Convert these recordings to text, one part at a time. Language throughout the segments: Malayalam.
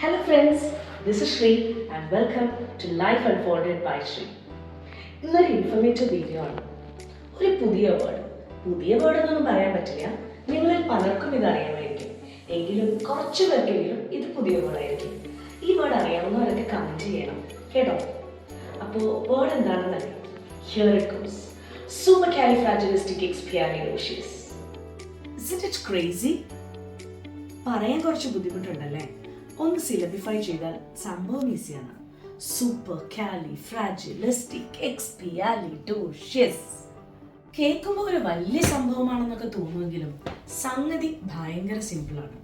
Hello friends, this is Shri and welcome to Life Unfolded by Shri. ഇന്നൊരു ഇൻഫർമേറ്റീവ് വീഡിയോ ആണ്. ഒരു പുതിയ വേർഡ് എന്നൊന്നും പറയാൻ പറ്റില്ല. നിങ്ങളിൽ പലർക്കും ഇത് അറിയാമായിരിക്കും. എങ്കിലും കുറച്ചു പേർക്കെങ്കിലും ഇത് പുതിയ വേർഡായിരിക്കും. ഈ വേർഡ് അറിയാവുന്നവരൊക്കെ കമന്റ് ചെയ്യണം കേട്ടോ. അപ്പോൾ വേർഡ് എന്താണെന്ന് അറിയാം. Here it goes. Supercalifragilisticexpialidocious. Isn't it crazy? പറയാൻ കുറച്ച് ബുദ്ധിമുട്ടുണ്ടല്ലേ? ഒന്ന് സിലബിഫൈ ചെയ്താൽ സംഭവം ഈസിയാണ്. സൂപ്പർ കാലിഫ്രാജിലിസ്റ്റിക് എക്സ്പിയാലിഡോഷ്യസ്. കേൾക്കുമ്പോൾ ഒരു വലിയ സംഭവമാണെന്നൊക്കെ തോന്നുമെങ്കിലും സംഗതി ഭയങ്കര സിമ്പിളാണ്.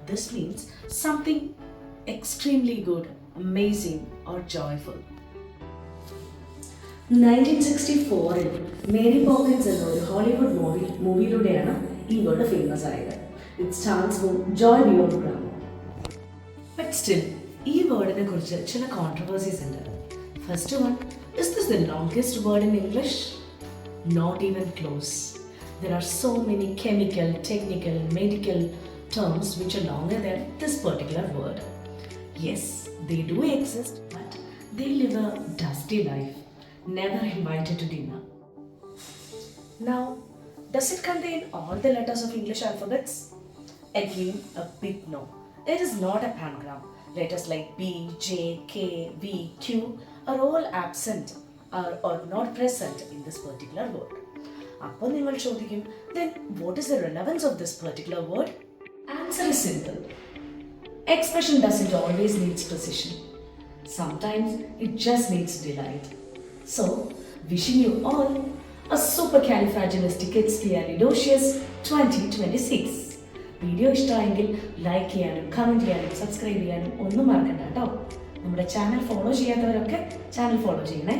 This means something extremely good, amazing or joyful. 1964 Mary Poppins എന്ന ഒരു ഹോളിവുഡ് മൂവിയിലൂടെയാണ് ഈ വേർഡ് ഫേമസ് ആയത്. It stands for Joy beyond glamour. But still, ഈ വേർഡിനെ കുറിച്ച് ചില കോൺട്രവേഴ്സീസ് ഉണ്ട്. First one, is this the longest word in English? Not even close. There are so many chemical, technical, medical terms which are longer than this particular word. Yes, they do exist, but they live a dusty life, never invited to dinner. Now, does it contain all the letters of English alphabets? Again, a big no. It is not a pangram. Letters like B, J, K, V, Q are all absent or not present in this particular word. അപ്പോൾ നിങ്ങൾ ചോദിക്കും, then what is the relevance of this particular word? Answer is simple. Expression doesn't always need precision. Sometimes it just needs delight. So, wishing you all a supercalifragilisticexpialidocious 2026. Video ഇഷ്ടമായെങ്കിൽ ലൈക്ക് ചെയ്യാനും കമൻറ്റ് ചെയ്യാനും സബ്സ്ക്രൈബ് ചെയ്യാനും ഒന്നും മറക്കണ്ട കേട്ടോ. നമ്മുടെ ചാനൽ ഫോളോ ചെയ്യാത്തവരൊക്കെ ചാനൽ ഫോളോ ചെയ്യണേ.